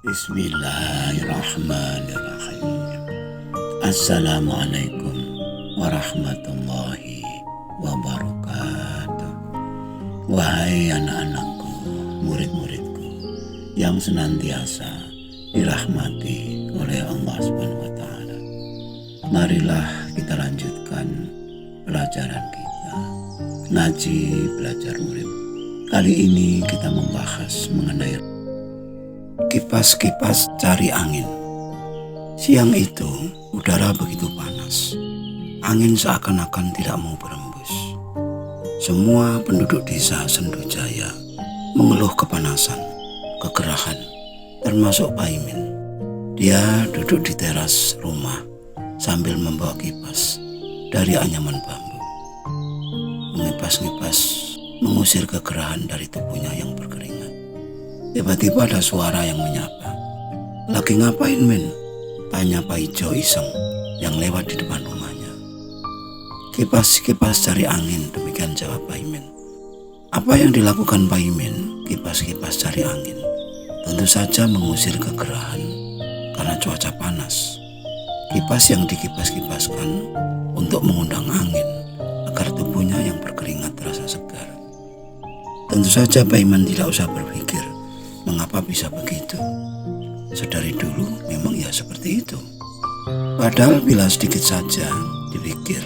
Bismillahirrahmanirrahim. Assalamualaikum warahmatullahi wabarakatuh. Wahai anak-anakku, murid-muridku yang senantiasa dirahmati oleh Allah SWT. Marilah kita lanjutkan pelajaran kita, ngaji belajar murid. Kali ini kita membahas mengenai kipas-kipas cari angin. Siang itu udara begitu panas. Angin seakan-akan tidak mau berembus. Semua penduduk desa Sendujaya mengeluh kepanasan, kegerahan, termasuk Paimin. Dia duduk di teras rumah sambil membawa kipas dari anyaman bambu. Mengipas-ngipas mengusir kegerahan dari tubuhnya yang berkeringat. Tiba-tiba ada suara yang menyapa. "Lagi ngapain, Men?" tanya Pak Ijo iseng yang lewat di depan rumahnya. "Kipas-kipas cari angin," demikian jawab Pak Imin. Apa yang dilakukan Pak Imin, kipas-kipas cari angin? Tentu saja mengusir kegerahan karena cuaca panas. Kipas yang dikipas-kipaskan untuk mengundang angin agar tubuhnya yang berkeringat terasa segar. Tentu saja Pak Iman tidak usah berpikir mengapa bisa begitu. Sedari dulu memang ya seperti itu. Padahal bila sedikit saja dipikir,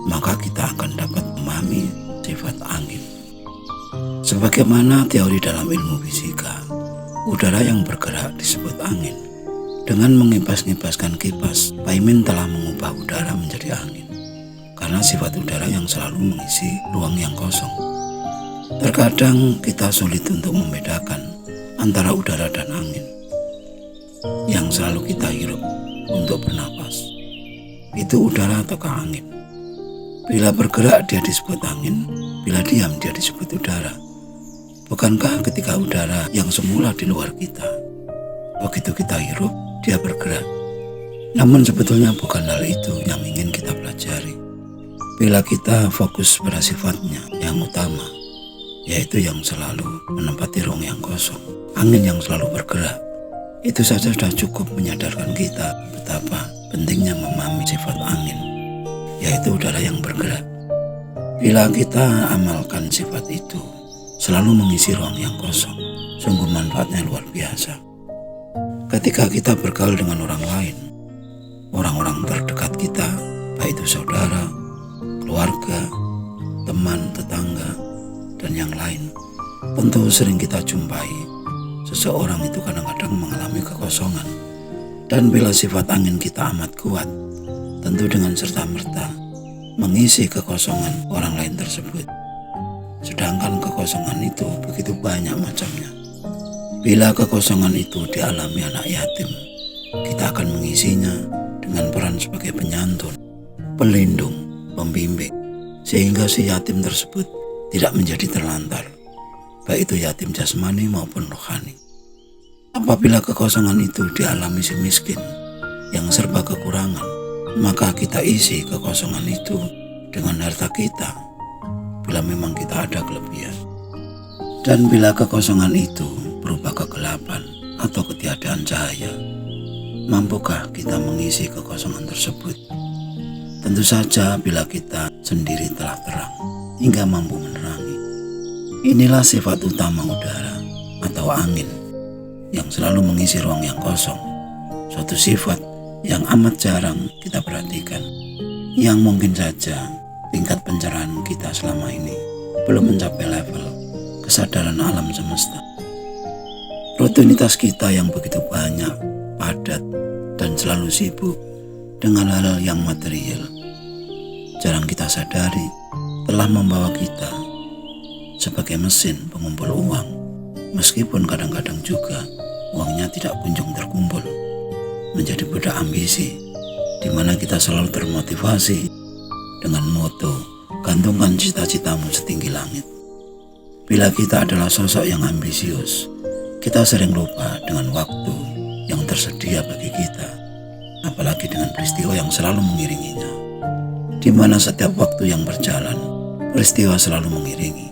maka kita akan dapat memahami sifat angin. Sebagaimana teori dalam ilmu fisika, udara yang bergerak disebut angin. Dengan mengipas-ngipaskan kipas, Paimin telah mengubah udara menjadi angin. Karena sifat udara yang selalu mengisi ruang yang kosong. Terkadang kita sulit untuk membedakan antara udara dan angin yang selalu kita hirup untuk bernapas. Itu udara ataukah angin? Bila bergerak dia disebut angin, bila diam dia disebut udara. Bukankah ketika udara yang semula di luar kita, begitu kita hirup dia bergerak? Namun sebetulnya bukan hal itu yang ingin kita pelajari. Bila kita fokus pada sifatnya yang utama, yaitu yang selalu menempati ruang yang kosong, angin yang selalu bergerak, itu saja sudah cukup menyadarkan kita betapa pentingnya memahami sifat angin, yaitu udara yang bergerak. Bila kita amalkan sifat itu, selalu mengisi ruang yang kosong, sungguh manfaatnya luar biasa. Ketika kita bergaul dengan orang lain, orang-orang terdekat kita, baik itu saudara, keluarga, teman, tetangga, dan yang lain, tentu sering kita jumpai seseorang itu kadang-kadang mengalami kekosongan. Dan bila sifat angin kita amat kuat, tentu dengan serta-merta mengisi kekosongan orang lain tersebut. Sedangkan kekosongan itu begitu banyak macamnya. Bila kekosongan itu dialami anak yatim, kita akan mengisinya dengan peran sebagai penyantun, pelindung, pembimbing, sehingga si yatim tersebut tidak menjadi terlantar, baik itu yatim jasmani maupun rohani. Apabila kekosongan itu dialami si miskin yang serba kekurangan, maka kita isi kekosongan itu dengan harta kita, bila memang kita ada kelebihan. Dan bila kekosongan itu berupa kegelapan atau ketiadaan cahaya, mampukah kita mengisi kekosongan tersebut? Tentu saja bila kita sendiri telah terang hingga mampu menerangi. Inilah sifat utama udara atau angin yang selalu mengisi ruang yang kosong. Suatu sifat yang amat jarang kita perhatikan, yang mungkin saja tingkat pencerahan kita selama ini belum mencapai level kesadaran alam semesta. Rutinitas kita yang begitu banyak, padat, dan selalu sibuk dengan hal-hal yang material, jarang kita sadari telah membawa kita sebagai mesin pengumpul uang, meskipun kadang-kadang juga uangnya tidak kunjung terkumpul, menjadi budak ambisi, di mana kita selalu termotivasi dengan moto, "Gantungkan cita-citamu setinggi langit." Bila kita adalah sosok yang ambisius, kita sering lupa dengan waktu yang tersedia bagi kita, apalagi dengan peristiwa yang selalu mengiringinya, di mana setiap waktu yang berjalan, peristiwa selalu mengiringi.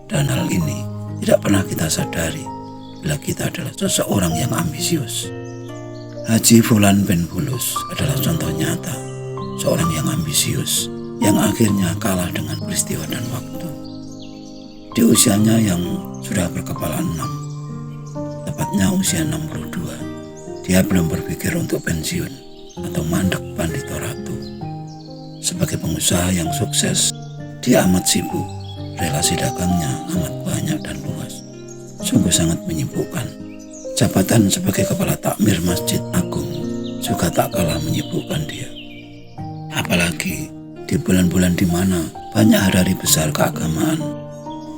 Dan hal ini tidak pernah kita sadari bila kita adalah seseorang yang ambisius. Haji Fulan bin Bulus adalah contoh nyata seorang yang ambisius yang akhirnya kalah dengan peristiwa dan waktu. Di usianya yang sudah berkepala 6, tepatnya usia 62, dia belum berpikir untuk pensiun atau mandek Pandito Ratu. Sebagai pengusaha yang sukses, dia amat sibuk, relasi dagangnya amat banyak dan luas. Sungguh sangat menyibukkan. Jabatan sebagai kepala takmir Masjid Agung juga tak kalah menyibukkan dia. Apalagi di bulan-bulan di mana banyak hari besar keagamaan,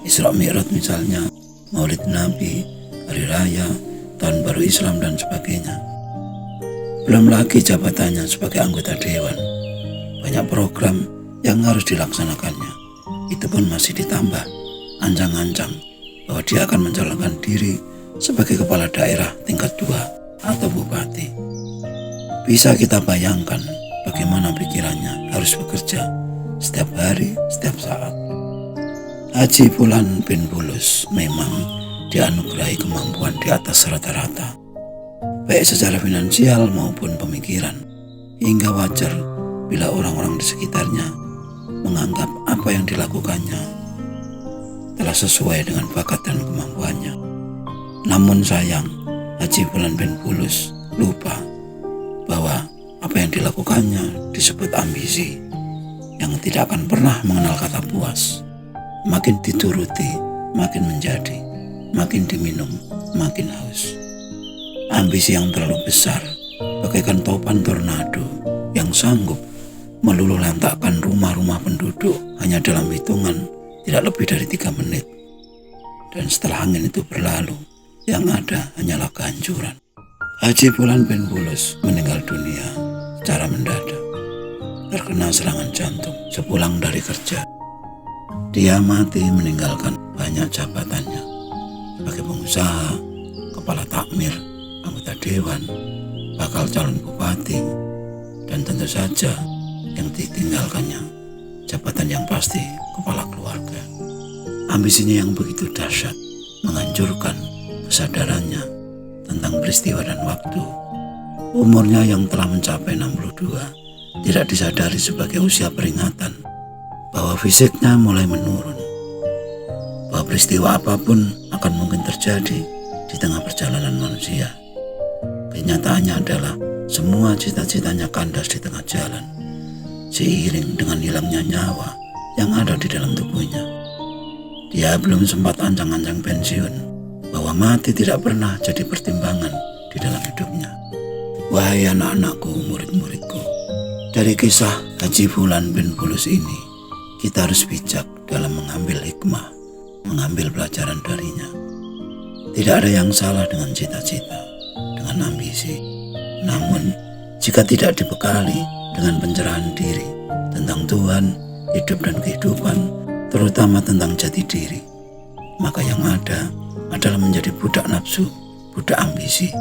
Isra Mi'raj misalnya, Maulid Nabi, Hari Raya, Tahun Baru Islam dan sebagainya. Belum lagi jabatannya sebagai anggota dewan. Banyak program yang harus dilaksanakannya. Itu pun masih ditambah ancang-ancang bahwa dia akan mencalonkan diri sebagai kepala daerah tingkat 2 atau bupati. Bisa kita bayangkan bagaimana pikirannya harus bekerja setiap hari, setiap saat. Haji Fulan bin Bulus memang dianugerahi kemampuan di atas rata-rata, baik secara finansial maupun pemikiran, hingga wajar bila orang-orang di sekitarnya menganggap apa yang dilakukannya telah sesuai dengan bakat dan kemampuannya. Namun sayang, Haji Fulan bin Bulus lupa bahwa apa yang dilakukannya disebut ambisi yang tidak akan pernah mengenal kata puas. Makin dituruti, makin menjadi, makin diminum, makin haus. Ambisi yang terlalu besar bagaikan topan tornado yang sanggup meluluh lantakkan rumah-rumah penduduk hanya dalam hitungan tidak lebih dari 3 menit. Dan setelah angin itu berlalu, yang ada hanyalah kehancuran. Haji Fulan bin Bulus meninggal dunia secara mendadak, terkena serangan jantung sepulang dari kerja. Dia mati meninggalkan banyak jabatannya sebagai pengusaha, kepala takmir, anggota dewan, bakal calon bupati, dan tentu saja yang ditinggalkannya jabatan yang pasti kepala keluarga. Ambisinya yang begitu dahsyat menghancurkan kesadarannya tentang peristiwa dan waktu. Umurnya yang telah mencapai 62 tidak disadari sebagai usia peringatan bahwa fisiknya mulai menurun, bahwa peristiwa apapun akan mungkin terjadi di tengah perjalanan manusia. Kenyataannya adalah semua cita-citanya kandas di tengah jalan, seiring dengan hilangnya nyawa yang ada di dalam tubuhnya. Dia belum sempat ancang-ancang pensiun, bahwa mati tidak pernah jadi pertimbangan di dalam hidupnya. Wahai anak-anakku, murid-muridku, dari kisah Haji Fulan bin Bulus ini, kita harus bijak dalam mengambil hikmah, mengambil pelajaran darinya. Tidak ada yang salah dengan cita-cita, dengan ambisi. Namun, jika tidak dibekali dengan pencerahan diri tentang Tuhan, hidup dan kehidupan, terutama tentang jati diri, maka yang ada adalah menjadi budak nafsu, budak ambisi,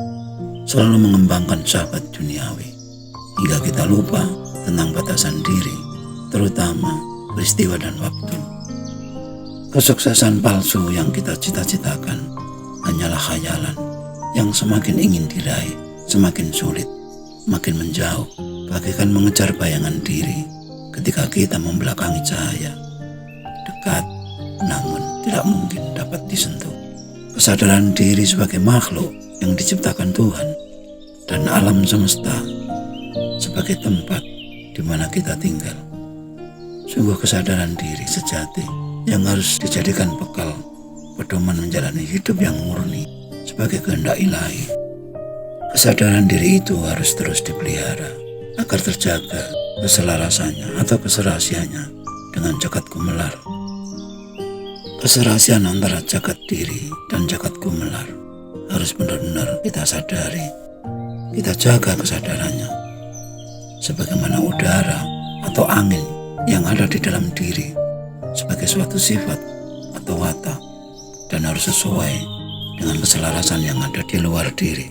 selalu mengembangkan sahabat duniawi, hingga kita lupa tentang batasan diri, terutama peristiwa dan waktu. Kesuksesan palsu yang kita cita-citakan hanyalah khayalan yang semakin ingin diraih, semakin sulit, makin menjauh, bagaikan mengejar bayangan diri ketika kita membelakangi cahaya. Dekat, namun tidak mungkin dapat disentuh. Kesadaran diri sebagai makhluk yang diciptakan Tuhan dan alam semesta sebagai tempat di mana kita tinggal. Sungguh kesadaran diri sejati yang harus dijadikan bekal pedoman menjalani hidup yang murni sebagai kehendak ilahi. Kesadaran diri itu harus terus dipelihara agar terjaga keselarasannya atau keserasiannya dengan jagat gumelar. Keserasian antara jagat diri dan jagat gumelar harus benar-benar kita sadari, kita jaga kesadarannya. Sebagaimana udara atau angin yang ada di dalam diri sebagai suatu sifat atau watak dan harus sesuai dengan keselarasan yang ada di luar diri.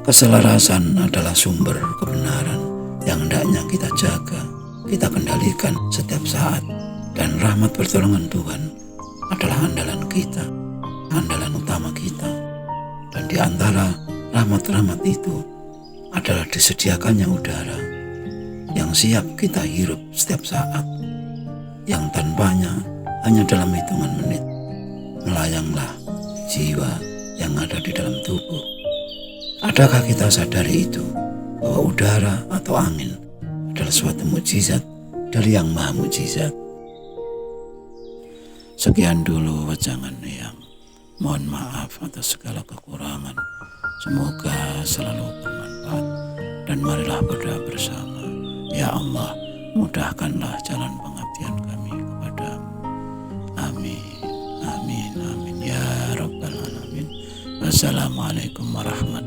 Keselarasan adalah sumber kebenaran yang hendaknya kita jaga, kita kendalikan setiap saat, dan rahmat pertolongan Tuhan adalah andalan kita. andalan utama kita. Dan di antara rahmat-rahmat itu adalah disediakannya udara yang siap kita hirup setiap saat, yang tanpanya hanya dalam hitungan menit melayanglah jiwa yang ada di dalam tubuh. Adakah kita sadari itu, bahwa udara atau angin adalah suatu mukjizat dari Yang Maha Mukjizat? Sekian dulu wejangan yang mohon maaf atas segala kekurangan. Semoga selalu bermanfaat, dan marilah berdoa bersama. Ya Allah, mudahkanlah jalan pengabdian kami kepadamu. Amin, amin, amin ya rabbal alamin. Wassalamualaikum warahmatullahi